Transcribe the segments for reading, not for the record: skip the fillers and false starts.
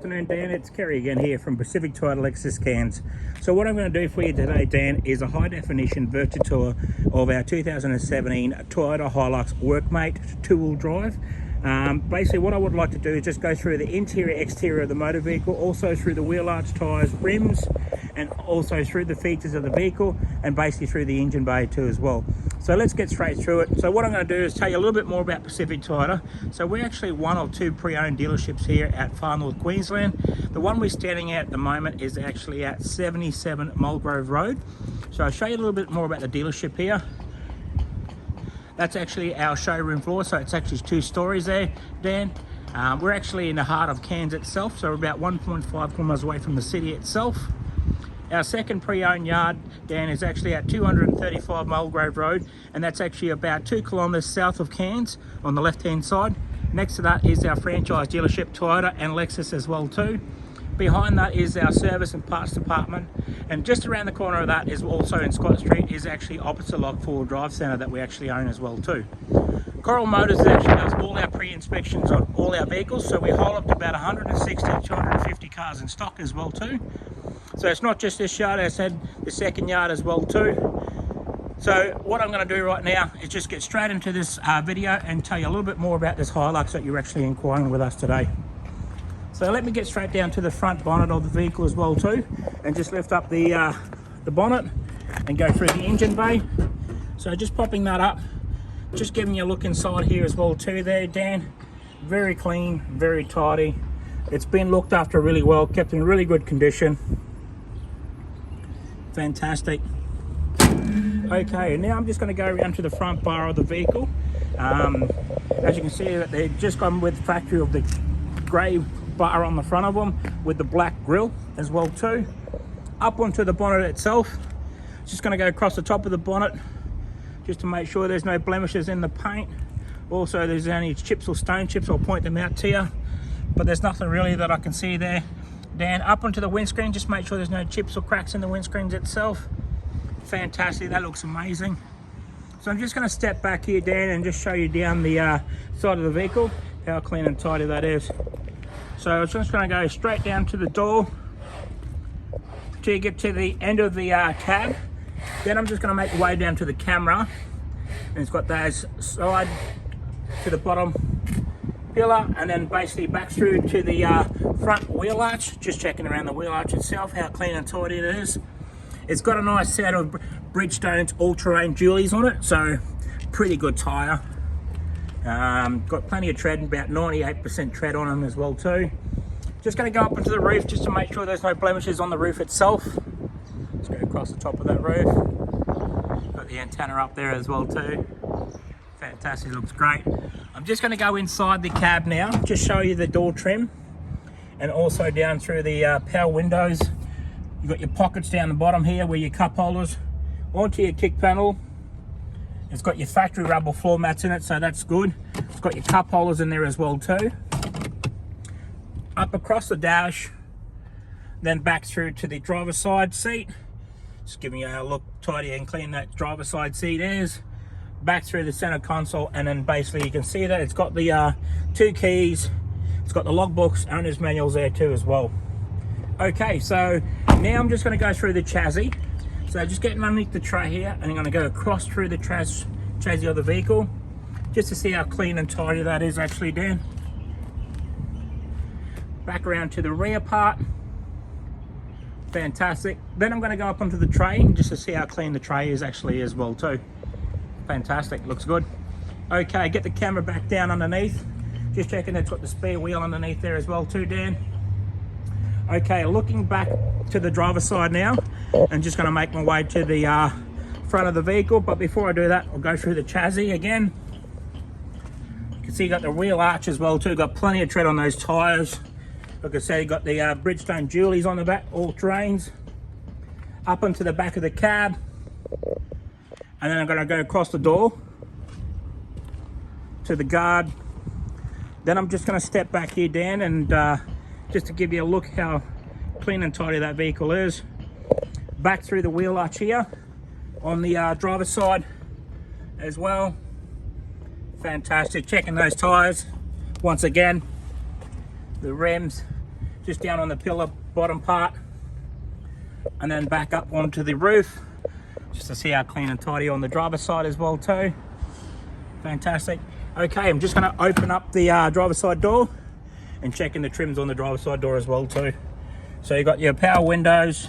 Good afternoon, Dan. It's Kerry again here from Pacific Title Lexus Cairns. So what I'm going to do for you today, Dan, is a high definition virtual tour of our 2017 Toyota Hilux Workmate two-wheel drive. Basically what I would like to do is just go through the interior exterior of the motor vehicle, also through the wheel arch, tyres, rims, and also through the features of the vehicle, and basically through the engine bay too as well. So let's get straight through it. So what I'm going to do is tell you a little bit more about Pacific Toyota. So we're actually one of two pre-owned dealerships here at Far North Queensland. The one we're standing at the moment is actually at 77 Mulgrove Road. So I'll show you a little bit more about the dealership here. That's actually our showroom floor, so it's actually 2 stories there, Dan. We're actually in the heart of Cairns itself, so we're about 1.5 kilometres away from the city itself. Our second pre-owned yard, Dan, is actually at 235 Mulgrove Road, and that's actually about 2 kilometres south of Cairns on the left-hand side. Next to that is our franchise dealership, Toyota and Lexus as well too. Behind that is our service and parts department, and just around the corner of that is also in Scott Street is actually opposite Log 4 Drive Centre that we actually own as well too. Coral Motors actually does all our pre-inspections on all our vehicles, so we hold up to about 160 to 250 cars in stock as well too. So it's not just this yard, as I said, the second yard as well too. So what I'm going to do right now is just get straight into this video and tell you a little bit more about this Hilux that you're actually inquiring with us today. So let me get straight down to the front bonnet of the vehicle as well too, and just lift up the bonnet and go through the engine bay. So just popping that up, just giving you a look inside here as well too there, Dan. Very clean, very tidy. It's been looked after really well, kept in really good condition. Fantastic. Okay, now I'm just going to go around to the front bar of the vehicle. As you can see, that they've just gone with the factory of the grey bar on the front of them with the black grille as well too. Up onto the bonnet itself, just going to go across the top of the bonnet just to make sure there's no blemishes in the paint. Also, there's any chips or stone chips, I'll point them out to you, but there's nothing really that I can see there. Dan, up onto the windscreen, just make sure there's no chips or cracks in the windscreens itself. Fantastic, that looks amazing. So I'm just going to step back here, Dan, and just show you down the side of the vehicle how clean and tidy that is. So I'm just going to go straight down to the door till you get to the end of the cab. Then I'm just going to make the way down to the camera, and it's got those side to the bottom pillar, and then basically back through to the front wheel arch. Just checking around the wheel arch itself, how clean and tidy it is. It's got a nice set of Bridgestone's all-terrain dualies on it, so pretty good tyre. Got plenty of tread, about 98% tread on them as well too. Just going to go up into the roof just to make sure there's no blemishes on the roof itself. Let's go across the top of that roof. Got the antenna up there as well too. Fantastic, looks great. I'm just going to go inside the cab now, just show you the door trim, and also down through the power windows. You've got your pockets down the bottom here where your cup holders, onto your kick panel. It's got your factory rubber floor mats in it, so that's good. It's got your cup holders in there as well too. Up across the dash, then back through to the driver's side seat. Just giving you a look tidy and clean that driver's side seat is. Back through the center console, and then basically you can see that it's got the 2 keys. It's got the logbooks, owner's manuals there too as well. Okay, so now I'm just going to go through the chassis. So just getting underneath the tray here, and I'm going to go across through the chassis of the vehicle just to see how clean and tidy that is actually, Dan. Back around to the rear part. Fantastic. Then I'm going to go up onto the tray just to see how clean the tray is actually as well too. Fantastic, looks good. Okay, get the camera back down underneath. Just checking it's got the spare wheel underneath there as well too, Dan. Okay, looking back to the driver's side now, and just going to make my way to the front of the vehicle. But before I do that, I'll go through the chassis again. You can see you got the wheel arch as well too. Got plenty of tread on those tyres. Like I say, you got the Bridgestone dualies on the back, all terrains. Up onto the back of the cab, and then I'm going to go across the door to the guard. Then I'm just going to step back here, Dan, and just to give you a look how clean and tidy that vehicle is. Back through the wheel arch here on the driver's side as well. Fantastic. Checking those tyres once again, the rims, just down on the pillar bottom part, and then back up onto the roof, just to see how clean and tidy on the driver's side as well too. Fantastic. Okay, I'm just going to open up the driver's side door and checking the trims on the driver's side door as well too. So you got your power windows,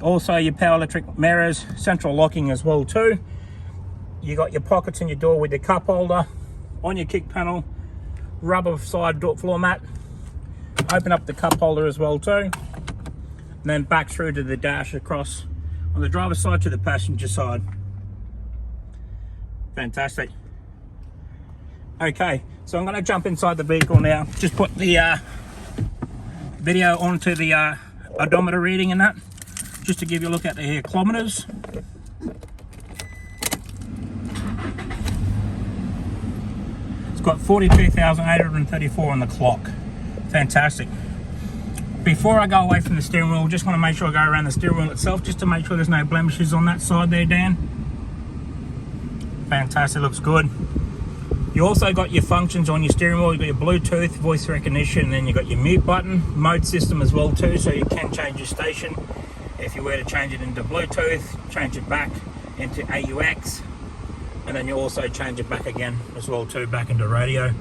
also your power electric mirrors, central locking as well too. You got your pockets in your door with your cup holder, on your kick panel, rubber side door floor mat. Open up the cup holder as well too, and then back through to the dash across on the driver's side to the passenger side. Fantastic. Okay, so I'm going to jump inside the vehicle now. Just put the video onto the odometer reading and that, just to give you a look at the kilometers. It's got 42,834 on the clock. Fantastic. Before I go away from the steering wheel, just want to make sure I go around the steering wheel itself, just to make sure there's no blemishes on that side there, Dan. Fantastic, looks good. You also got your functions on your steering wheel. You've got your Bluetooth, voice recognition, and then you've got your mute button, mode system as well too, so you can change your station. If you were to change it into Bluetooth, change it back into AUX, and then you also change it back again as well too, back into radio.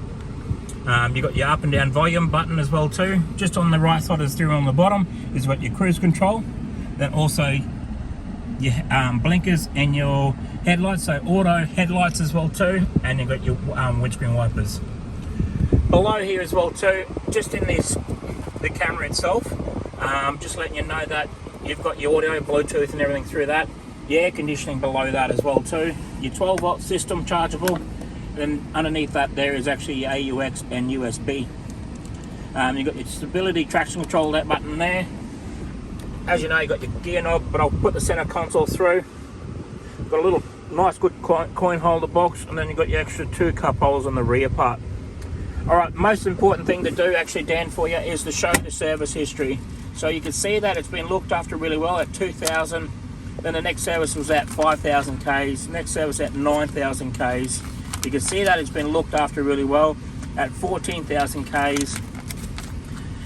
You've got your up and down volume button as well too. Just on the right side of the steering wheel on the bottom is what your cruise control. Then also your blinkers and your headlights, so auto headlights as well too, and you've got your windscreen wipers. Below here as well too, just in the camera itself, just letting you know that you've got your audio, Bluetooth and everything through that. Your air conditioning below that as well too. Your 12-volt system chargeable, and underneath that there is actually your AUX and USB. You've got your stability traction control, that button there. As you know, you've got your gear knob, but I'll put the center console through. Got a little nice good coin holder box, and then you've got your extra 2 cup holders on the rear part. Alright, most important thing to do actually, Dan, for you is to show the service history. So you can see that it's been looked after really well at 2,000, then the next service was at 5,000 Ks, next service at 9,000 Ks. You can see that it's been looked after really well at 14,000 Ks,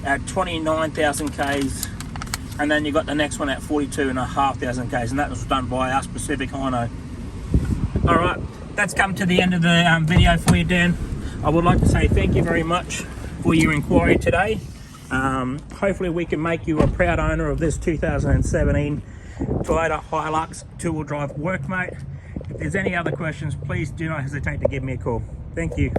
at 29,000 Ks, and then you got the next one at 42,500 Ks, and that was done by us, Pacific Hino. Alright, that's come to the end of the video for you, Dan. I would like to say thank you very much for your inquiry today. Hopefully we can make you a proud owner of this 2017 Toyota Hilux 2-wheel drive Workmate. If there's any other questions, please do not hesitate to give me a call. Thank you.